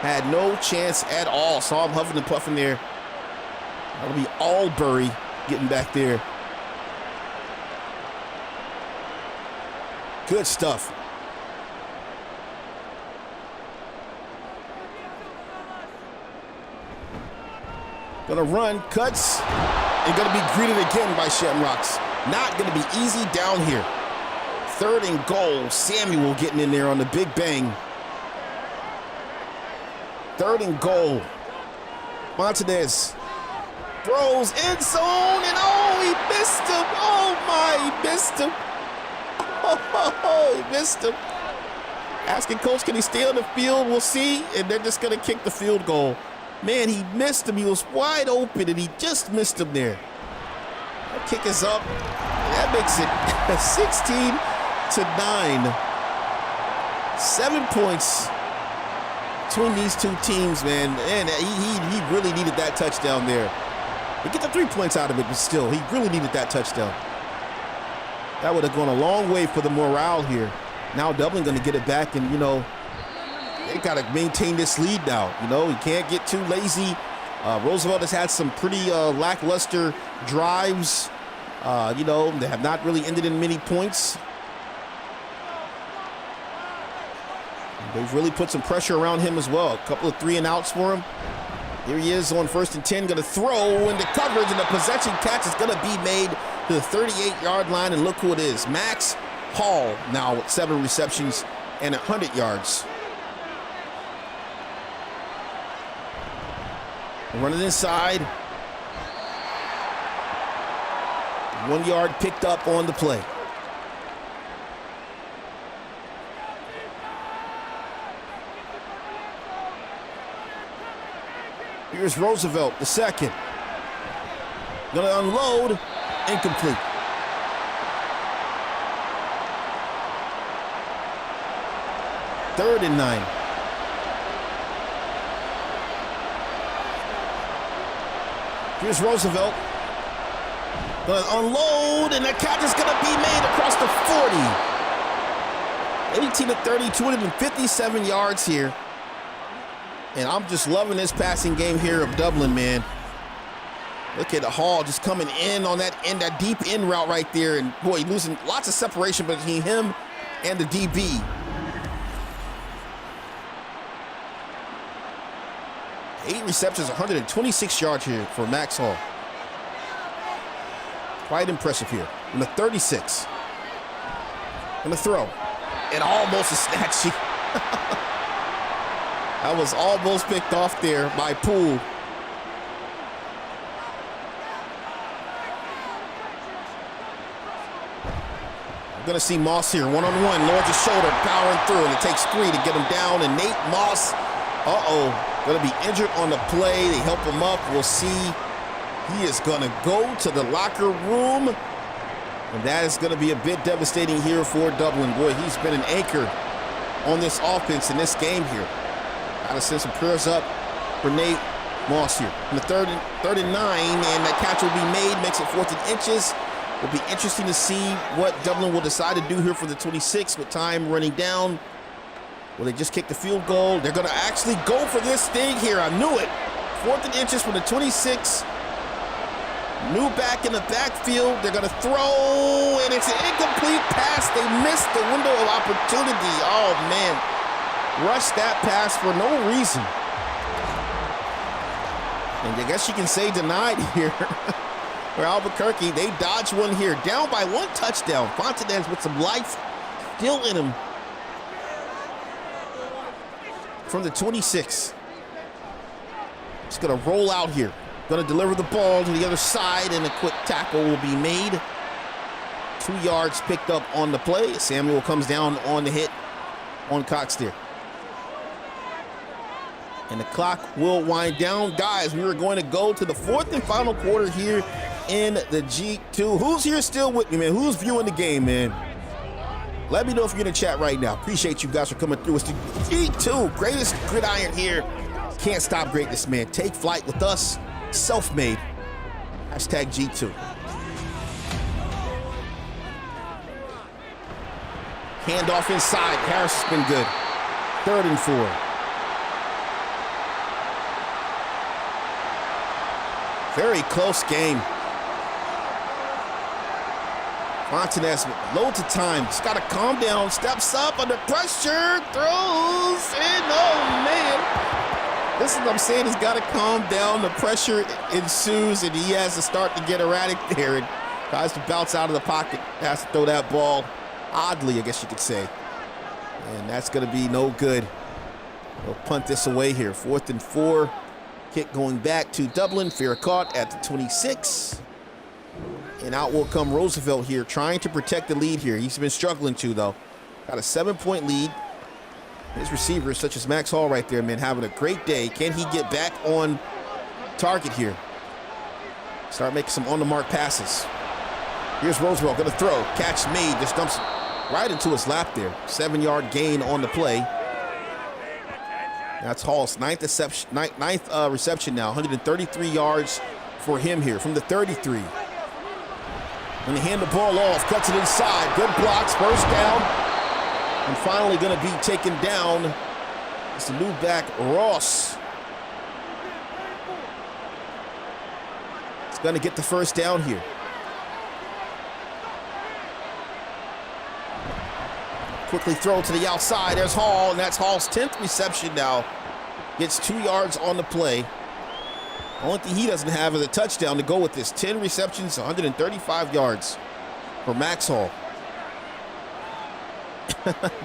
S1: Had no chance at all. Saw him huffing and puffing there. That'll be Albury getting back there. Good stuff. Gonna run, cuts, and gonna be greeted again by Shamrocks. Not gonna be easy down here. 3rd and goal. Samuel getting in there on the big bang. 3rd and goal. Fontanez throws, end zone, and oh, he missed him. Oh my, he missed him. Oh, he missed him. Asking coach, can he stay on the field? We'll see. And they're just gonna kick the field goal. Man, he missed him. He was wide open, and he just missed him there. That kick is up. That that makes it 16-9. 7 points between these two teams, man. And he really needed that touchdown there. He get the 3 points out of it, but still, he really needed that touchdown. That would have gone a long way for the morale here. Now Dublin going to get it back, and, you know, they got to maintain this lead now. You know, you can't get too lazy. Roosevelt has had some pretty lackluster drives. You know, they have not really ended in many points. They've really put some pressure around him as well. A couple of 3-and-outs for him. Here he is on 1st and 10, going to throw into coverage, and the possession catch is going to be made to the 38-yard line, and look who it is. Max Hall now with 7 receptions and 100 yards. Running inside. 1 yard picked up on the play. Here's Roosevelt, the second. Gonna unload, incomplete. Third and 9. Here's Roosevelt. Gonna unload, and the catch is gonna be made across the 40. 18-30, 257 yards here. And I'm just loving this passing game here of Dublin, man. Look at Hall just coming in on that deep end route right there. And boy, losing lots of separation between him and the DB. Eight receptions, 126 yards here for Max Hall. Quite impressive here. Number 36. And the throw. And almost a snatch. That was almost picked off there by Poole. I'm going to see Moss here, one-on-one, lowers his shoulder, powering through, and it takes 3 to get him down. And Nate Moss, going to be injured on the play. They help him up. We'll see. He is going to go to the locker room, and that is going to be a bit devastating here for Dublin. Boy, he's been an anchor on this offense in this game here. Got to send some prayers up for Nate Moss here. In the third and 9, and that catch will be made, makes it 4th and inches. It'll be interesting to see what Dublin will decide to do here for the 26 with time running down. Will they just kick the field goal? They're going to actually go for this thing here. I knew it. 4th and inches from the 26. New back in the backfield. They're going to throw, and it's an incomplete pass. They missed the window of opportunity. Oh, man. Rushed that pass for no reason. And I guess you can say denied here for Albuquerque. They dodged one here. Down by 1 touchdown. Fontanez with some life still in him. From the 26. Just going to roll out here. Going to deliver the ball to the other side, and a quick tackle will be made. 2 yards picked up on the play. Samuel comes down on the hit on Cox there. And the clock will wind down. Guys, we are going to go to the 4th and final quarter here in the G2. Who's here still with me, man? Who's viewing the game, man? Let me know if you're in the chat right now. Appreciate you guys for coming through. It's the G2, greatest gridiron here. Can't stop greatness, man. Take flight with us. Self-made. Hashtag G2. Handoff inside. Harris has been good. 3rd and 4. Very close game. Fontanez with loads of time. Just got to calm down. Steps up under pressure. Throws. And oh, man. This is what I'm saying. He's got to calm down. The pressure ensues, and he has to start to get erratic there. And tries to bounce out of the pocket. Has to throw that ball oddly, I guess you could say. And that's going to be no good. We'll punt this away here. 4th and 4. Kick going back to Dublin. Fair caught at the 26. And out will come Roosevelt here, trying to protect the lead here. He's been struggling to, though. Got a 7-point lead. His receivers, such as Max Hall right there, man, having a great day. Can he get back on target here? Start making some on-the-mark passes. Here's Roosevelt going to throw. Catch made. Just dumps right into his lap there. 7-yard gain on the play. That's Hall's ninth reception now. 133 yards for him here from the 33. When they hand the ball off, cuts it inside. Good blocks, first down. And finally going to be taken down. It's the new back, Ross. It's going to get the first down here. Quickly throw to the outside. There's Hall, and that's Hall's 10th reception now. Gets 2 yards on the play. Only thing he doesn't have is a touchdown to go with this. 10 receptions, 135 yards for Max Hall.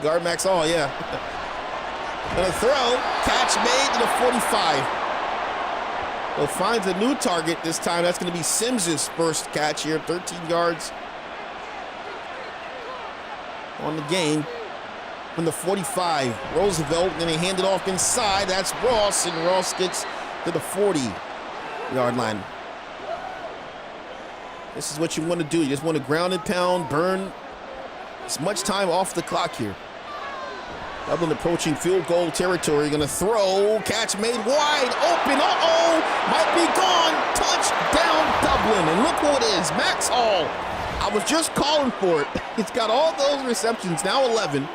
S1: Guard Max Hall, yeah. Gonna throw, catch made to the 45. Well, finds a new target this time. That's gonna be Sims's first catch here, 13 yards on the game from the 45. Roosevelt, then he hand it off inside. That's Ross, and Ross gets to the 40-yard line. This is what you want to do. You just want to ground and pound, burn as much time off the clock here. Dublin approaching field goal territory. Gonna throw, catch made wide open. Uh-oh, might be gone. Touchdown Dublin, and look who it is, Max Hall. I was just calling for it. He's got all those receptions, now 11.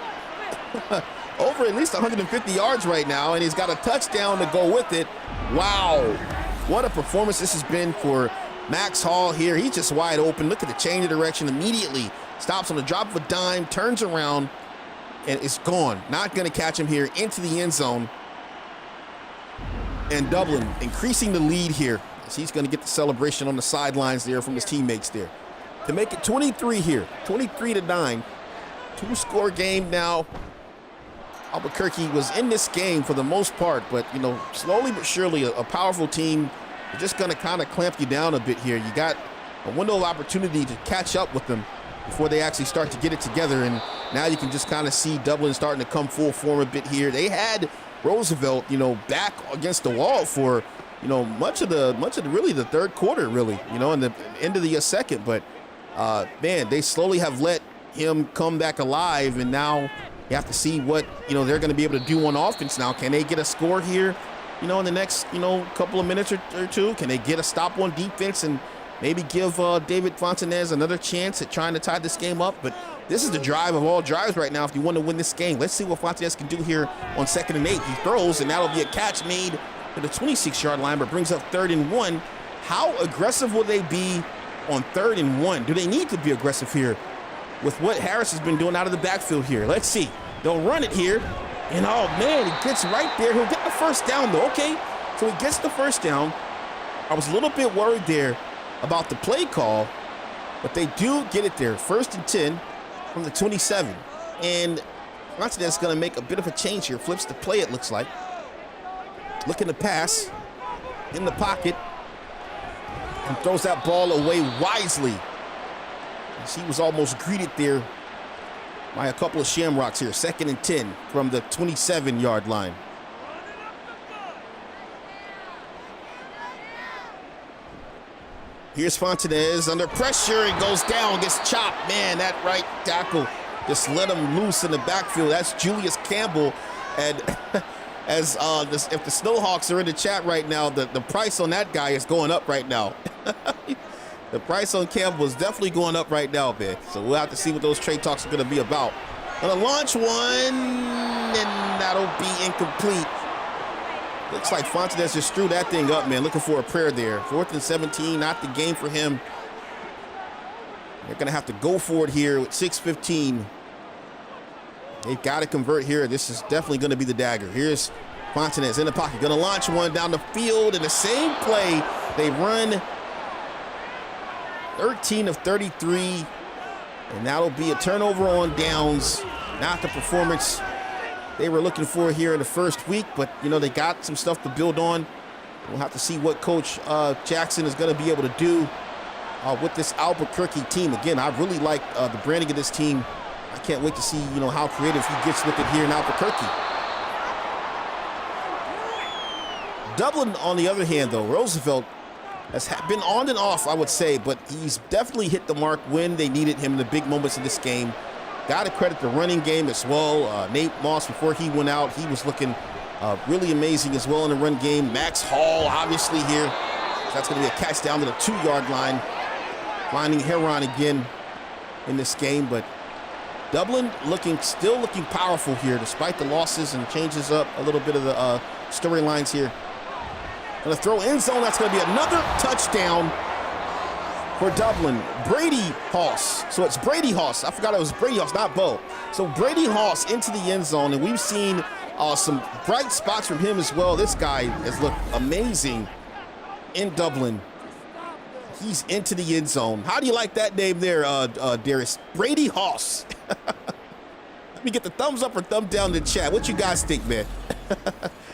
S1: Over at least 150 yards right now, and he's got a touchdown to go with it. Wow, what a performance this has been for Max Hall here. He's just wide open. Look at the change of direction immediately. Stops on the drop of a dime, turns around, and it's gone. Not going to catch him here into the end zone. And Dublin increasing the lead here as he's going to get the celebration on the sidelines there from his teammates there. To make it 23 here, 23-9. 2-score game now. Albuquerque was in this game for the most part, but, you know, slowly but surely a powerful team. They're just going to kind of clamp you down a bit here. You got a window of opportunity to catch up with them before they actually start to get it together, and now you can just kind of see Dublin starting to come full form a bit here. They had Roosevelt, you know, back against the wall for, you know, much of the really the third quarter, really, you know, and the end of the second, but man, they slowly have let him come back alive, and now you have to see what, you know, they're going to be able to do on offense now. Can they get a score here, you know, in the next, you know, couple of minutes or two? Can they get a stop on defense and maybe give David Fontanez another chance at trying to tie this game up? But this is the drive of all drives right now if you want to win this game. Let's see what Fontanez can do here on 2nd and 8. He throws, and that'll be a catch made to the 26-yard line, but brings up 3rd and 1. How aggressive will they be on 3rd and 1? Do they need to be aggressive here with what Harris has been doing out of the backfield here? Let's see. They'll run it here. And, oh, man, he gets right there. He'll get the first down, though. Okay, so he gets the first down. I was a little bit worried there about the play call, but they do get it there. 1st and 10 from the 27. And Fontanez is going to make a bit of a change here. Flips the play, it looks like. Looking to pass in the pocket. And throws that ball away wisely. As he was almost greeted there by a couple of Shamrocks here. 2nd and 10 from the 27-yard line. Here's Fontanez under pressure and goes down, gets chopped. Man, that right tackle just let him loose in the backfield. That's Julius Campbell. And as if the Snowhawks are in the chat right now, the price on that guy is going up right now. The price on Campbell is definitely going up right now, man. So we'll have to see what those trade talks are going to be about. Gonna launch one, and that'll be incomplete. Looks like Fontanez just threw that thing up, man. Looking for a prayer there. 4th and 17, not the game for him. They're gonna have to go for it here with 6:15. They've got to convert here. This is definitely gonna be the dagger. Here's Fontanez in the pocket. Gonna launch one down the field in the same play. They run 13 of 33, and that'll be a turnover on downs. Not the performance they were looking for here in the first week, but, you know, they got some stuff to build on. We'll have to see what Coach Jackson is going to be able to do with this Albuquerque team. Again, I really like the branding of this team. I can't wait to see, you know, how creative he gets with it here in Albuquerque. Dublin, on the other hand, though, Roosevelt has been on and off, I would say, but he's definitely hit the mark when they needed him in the big moments in this game. Got to credit the running game as well. Nate Moss, before he went out, he was looking really amazing as well in the run game. Max Hall, obviously, here. That's going to be a catch down to the 2-yard line. Finding Heron again in this game, but Dublin still looking powerful here despite the losses, and changes up a little bit of the storylines here. Going to throw end zone. That's going to be another touchdown for Dublin. Brady Hoss. So it's Brady Hoss. I forgot it was Brady Hoss, not Bo. So Brady Hoss into the end zone, and we've seen some bright spots from him as well. This guy has looked amazing in Dublin. He's into the end zone. How do you like that name there, Darius? Brady Hoss. Let me get the thumbs up or thumb down in the chat. What you guys think, man?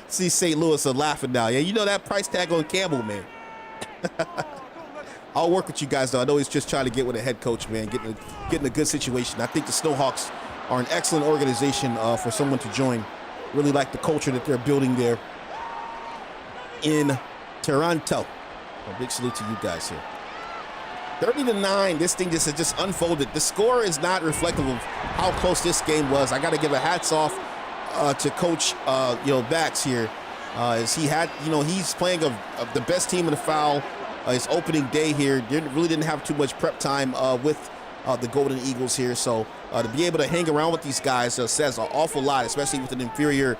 S1: See St. Louis are laughing now. Yeah, you know that price tag on Campbell, man. I'll work with you guys, though. I know he's just trying to get with a head coach, man, getting a good situation. I think the Snowhawks are an excellent organization for someone to join. Really like the culture that they're building there in Toronto. A big salute to you guys here. 30-9, this thing just unfolded. The score is not reflective of how close this game was. I got to give a hats off to Coach Bax here, as he had, he's playing the best team in the foul. His opening day here really didn't have too much prep time with the Golden Eagles here. So to be able to hang around with these guys says an awful lot, especially with an inferior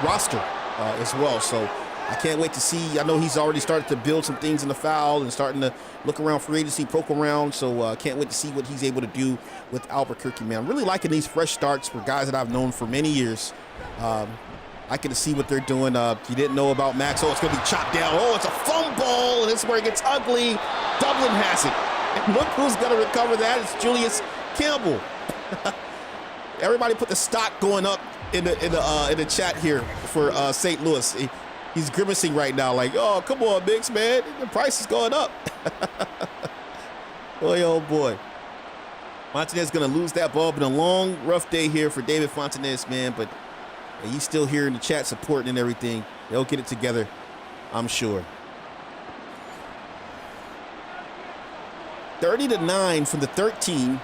S1: roster as well. So I can't wait to see. I know he's already started to build some things in the foul and starting to look around free agency, poke around. So I can't wait to see what he's able to do with Albuquerque, man. I'm really liking these fresh starts for guys that I've known for many years. I get to see what they're doing. You didn't know about Max. Oh, it's going to be chopped down. Oh, it's a fumble, and this is where it gets ugly. Dublin has it. And look who's going to recover that. It's Julius Campbell. Everybody put the stock going up in the chat here for St. Louis. He's grimacing right now like, oh, come on, Biggs, man. The price is going up. Boy, oh, boy. Fontanez going to lose that ball. Been a long, rough day here for David Fontanez, man, but he's still here in the chat supporting and everything. They'll get it together, I'm sure. 30-9 from the 13.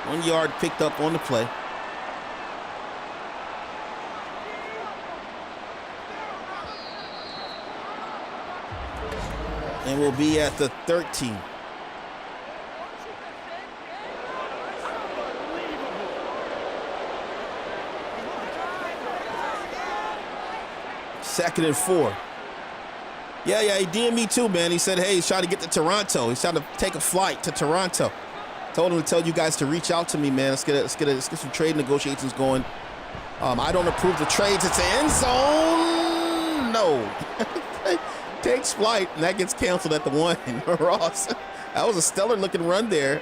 S1: One yard picked up on the play. And we'll be at the 13. Second and 4. Yeah, he DM'd me too, man. He said, hey, he's trying to get to Toronto. He's trying to take a flight to Toronto. Told him to tell you guys to reach out to me, man. Let's get some trade negotiations going. I don't approve the trades. It's an end zone. No. Takes flight, and that gets canceled at the 1. Ross, that was a stellar-looking run there.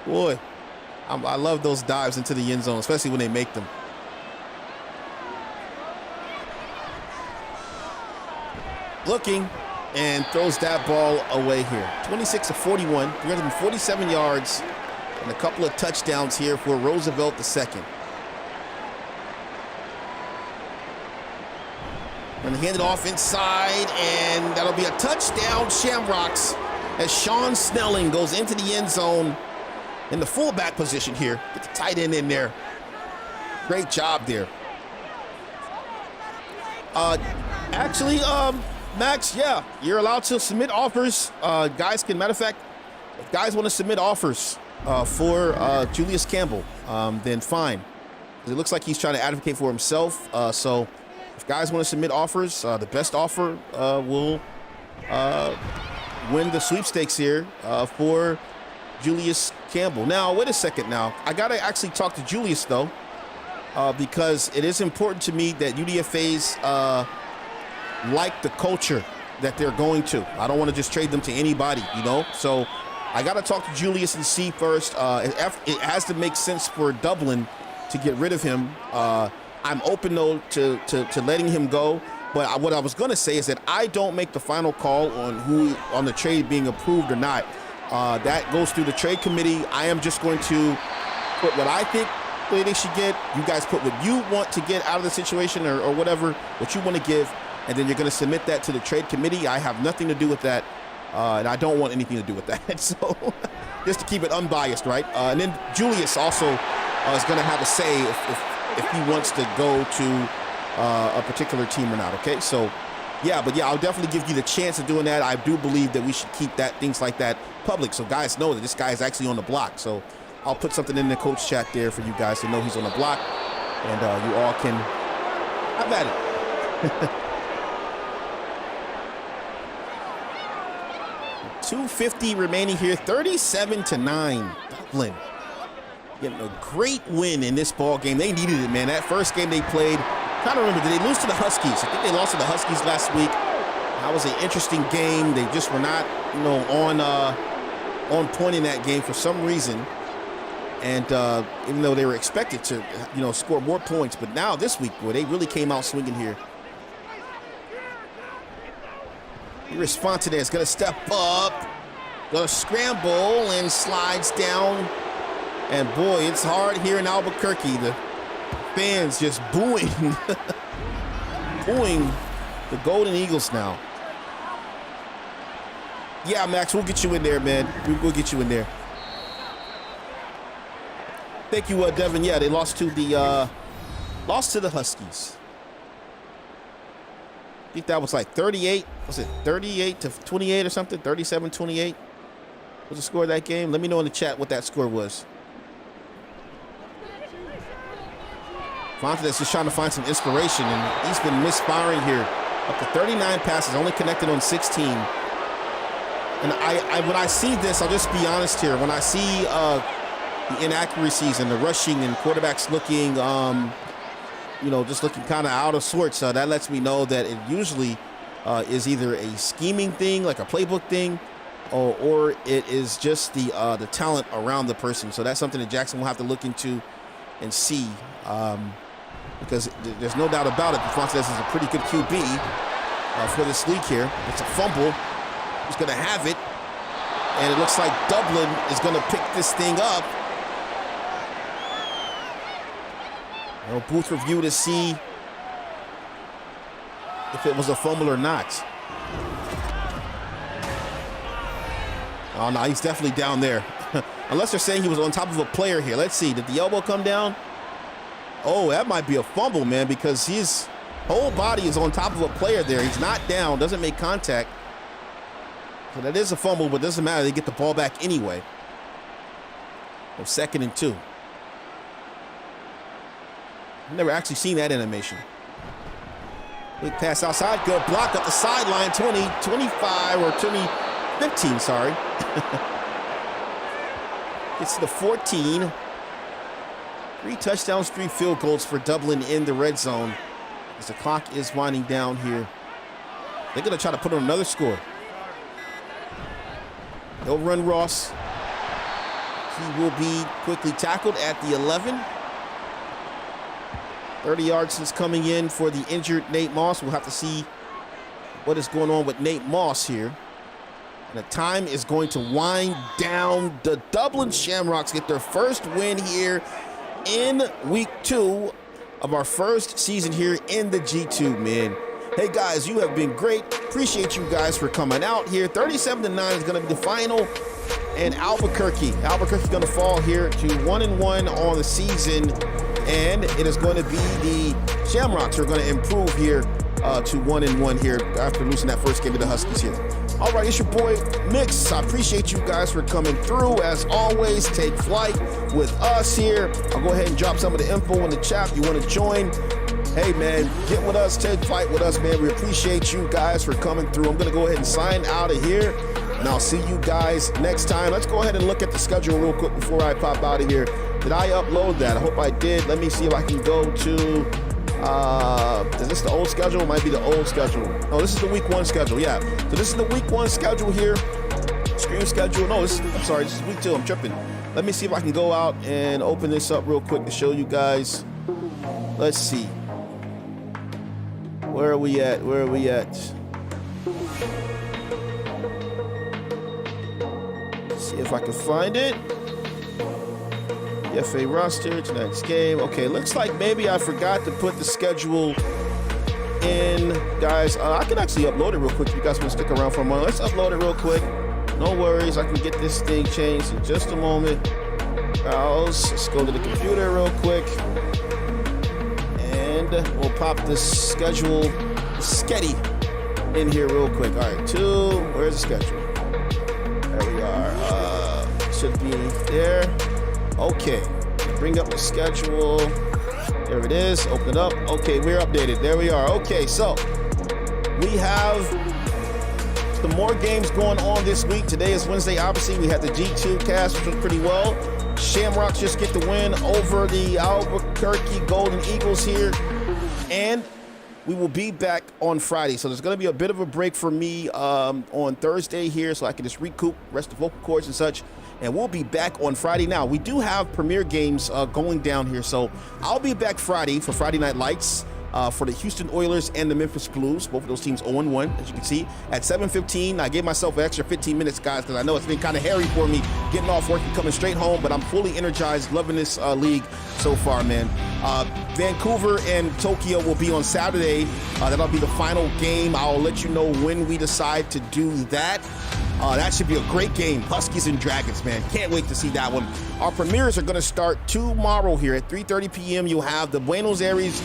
S1: Boy, I love those dives into the end zone, especially when they make them. Looking, and throws that ball away here. 26 of 41, 347 yards, and a couple of touchdowns here for Roosevelt II. And hand it off inside, and that'll be a touchdown, Shamrocks, as Sean Snelling goes into the end zone in the fullback position here. Get the tight end in there. Great job there. Actually, Max, yeah, you're allowed to submit offers. Guys can, matter of fact, if guys want to submit offers for Julius Campbell, then fine. It looks like he's trying to advocate for himself. So if guys want to submit offers, the best offer will win the sweepstakes here for Julius Campbell. Now, wait a second now. I got to actually talk to Julius, though, because it is important to me that UDFA's like the culture that they're going to. I don't want to just trade them to anybody, So I got to talk to Julius and see first. It has to make sense for Dublin to get rid of him. I'm open, though, to letting him go. But what I was going to say is that I don't make the final call on the trade being approved or not. That goes through the trade committee. I am just going to put what I think they should get. You guys put what you want to get out of the situation or whatever, what you want to give, and then you're going to submit that to the trade committee. I have nothing to do with that, and I don't want anything to do with that. So just to keep it unbiased, right? And then Julius also is going to have a say if he wants to go to a particular team or not, okay? So, yeah, but yeah, I'll definitely give you the chance of doing that. I do believe that we should keep things like that public so guys know that this guy is actually on the block. So I'll put something in the coach chat there for you guys to know he's on the block, and you all can have at it. 2:50 remaining here, 37-9. Dublin getting a great win in this ball game. They needed it, man. That first game they played, kind of remember, did they lose to the Huskies? I think they lost to the Huskies last week. That was an interesting game. They just were not, on point in that game for some reason. And even though they were expected to, score more points, but now this week, boy, they really came out swinging here. Irresponsible is going to step up, going to scramble and slides down. And boy, it's hard here in Albuquerque. The fans just booing, booing the Golden Eagles now. Yeah, Max, we'll get you in there, man. We'll get you in there. Thank you, Devin. Yeah, they lost to the Huskies. I think that was like 38. Was it 38-28 or something? 37-28 was the score of that game. Let me know in the chat what that score was. Fontes just trying to find some inspiration, and he's been misfiring here. Up to 39 passes, only connected on 16. And when I see this, I'll just be honest here. When I see the inaccuracies and the rushing and quarterbacks looking, just looking kind of out of sorts, that lets me know that it usually is either a scheming thing, like a playbook thing, or it is just the talent around the person. So that's something that Jackson will have to look into and see, because there's no doubt about it. Fontes is a pretty good QB for this league here. It's a fumble. He's going to have it, and it looks like Dublin is going to pick this thing up. Booth review to see if it was a fumble or not. Oh, no, he's definitely down there. Unless they're saying he was on top of a player here. Let's see. Did the elbow come down? Oh, that might be a fumble, man, because his whole body is on top of a player there. He's not down, doesn't make contact. So that is a fumble, but it doesn't matter. They get the ball back anyway. So 2nd and 2. I've never actually seen that animation. Big pass outside, good block up the sideline, 25, or 15, sorry. Gets to the 14. 3 touchdowns, 3 field goals for Dublin in the red zone as the clock is winding down here. They're going to try to put on another score. They'll run Ross. He will be quickly tackled at the 11. 30 yards since coming in for the injured Nate Moss. We'll have to see what is going on with Nate Moss here. And the time is going to wind down. The Dublin Shamrocks get their first win here in week 2 of our first season here in the G2, man. Hey, guys, you have been great. Appreciate you guys for coming out here. 37-9 is going to be the final. And Albuquerque is going to fall here to 1-1 on the season. And it is going to be the Shamrocks who are going to improve here to 1-1 here after losing that first game to the Huskies here. All right, it's your boy Mix. I appreciate you guys for coming through. As always, take flight with us here. I'll go ahead and drop some of the info in the chat if you want to join. Hey, man, get with us, take flight with us, man. We appreciate you guys for coming through. I'm going to go ahead and sign out of here, and I'll see you guys next time. Let's go ahead and look at the schedule real quick before I pop out of here. Did I upload that? I hope I did. Let me see if I can go to, is this the old schedule? It might be the old schedule. Oh, this is the week 1 schedule, yeah. So this is the week 1 schedule here. Screen schedule. No, I'm sorry, this is week 2. I'm tripping. Let me see if I can go out and open this up real quick to show you guys. Let's see. Where are we at? Where are we at? see if I can find it. The FA roster, tonight's game. Okay, looks like maybe I forgot to put the schedule in, guys. I can actually upload it real quick if you guys want to stick around for a moment. Let's upload it real quick. No worries, I can get this thing changed in just a moment. Let's go to the computer real quick. And we'll pop this schedule, sketty, in here real quick. All right, where's the schedule? There we are. Should be there. Okay, bring up the schedule. There it is, open it up. Okay, we're updated, there we are. Okay, so we have some more games going on this week. Today is Wednesday, obviously. We had the G2 cast, which was pretty well. Shamrocks just get the win over the Albuquerque Golden Eagles here. And we will be back on Friday. So there's going to be a bit of a break for me on Thursday here so I can just recoup, rest the vocal cords and such. And we'll be back on Friday. Now, we do have premier games going down here. So I'll be back Friday for Friday Night Lights for the Houston Oilers and the Memphis Blues. Both of those teams 0-1, as you can see. At 7:15, I gave myself an extra 15 minutes, guys, because I know it's been kind of hairy for me getting off work and coming straight home. But I'm fully energized, loving this league so far, man. Vancouver and Tokyo will be on Saturday. That'll be the final game. I'll let you know when we decide to do that. That should be a great game. Huskies and Dragons, man. Can't wait to see that one. Our premieres are going to start tomorrow here at 3:30 p.m. You'll have the Buenos Aires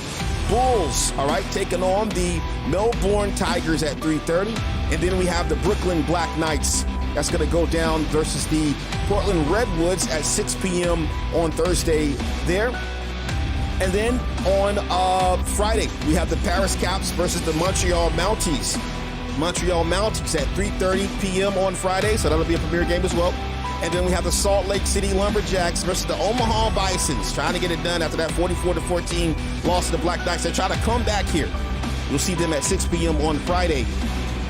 S1: Bulls, all right, taking on the Melbourne Tigers at 3:30. And then we have the Brooklyn Black Knights. That's going to go down versus the Portland Redwoods at 6 p.m. on Thursday there. And then on Friday, we have the Paris Caps versus the Montreal Mounties. Montreal Mounties at 3:30 p.m. on Friday, so that'll be a premier game as well. And then we have the Salt Lake City Lumberjacks versus the Omaha Bisons, trying to get it done after that 44-14 loss to the Black Knights. They try to come back here. You'll see them at 6 p.m. on Friday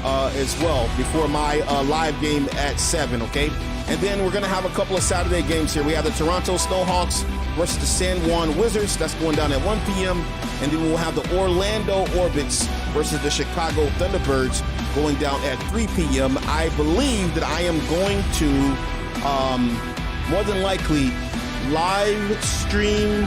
S1: as well, before my live game at 7, okay? And then we're going to have a couple of Saturday games here. We have the Toronto Snowhawks versus the San Juan Wizards. That's going down at 1 p.m. And then we'll have the Orlando Orbits versus the Chicago Thunderbirds going down at 3 p.m. I believe that I am going to more than likely live stream.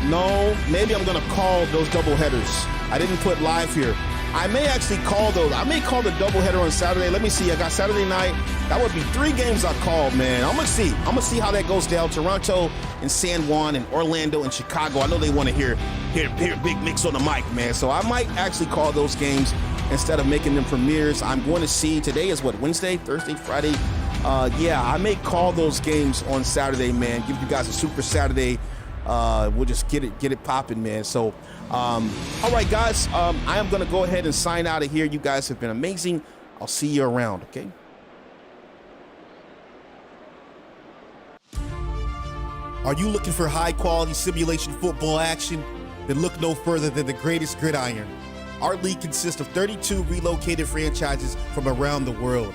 S1: No, maybe I'm going to call those double headers. I didn't put live here. I may actually call those. I may call the doubleheader on Saturday. Let me see. I got Saturday night. That would be 3 games I called, man. I'm gonna see. I'm gonna see how that goes down. Toronto and San Juan and Orlando and Chicago. I know they want to hear Big Mix on the mic, man. So I might actually call those games instead of making them premieres. I'm going to see. Today is what, Wednesday, Thursday, Friday. Yeah, I may call those games on Saturday, man. Give you guys a super Saturday. We'll just get it popping, man. So, all right, guys, I am going to go ahead and sign out of here. You guys have been amazing. I'll see you around, okay? Are you looking for high-quality simulation football action? Then look no further than the greatest gridiron. Our league consists of 32 relocated franchises from around the world.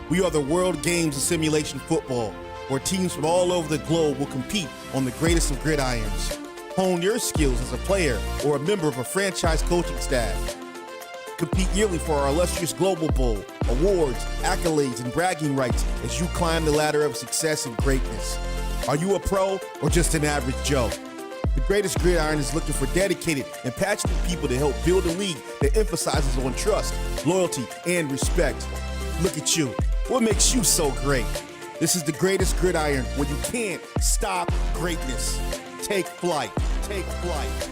S1: We are the World Games of Simulation Football, where teams from all over the globe will compete on the greatest of gridirons. Hone your skills as a player or a member of a franchise coaching staff. Compete yearly for our illustrious Global Bowl, awards, accolades, and bragging rights as you climb the ladder of success and greatness. Are you a pro or just an average Joe? The Greatest Gridiron is looking for dedicated and passionate people to help build a league that emphasizes on trust, loyalty, and respect. Look at you. What makes you so great? This is the Greatest Gridiron, where you can't stop greatness. Take flight. Take flight.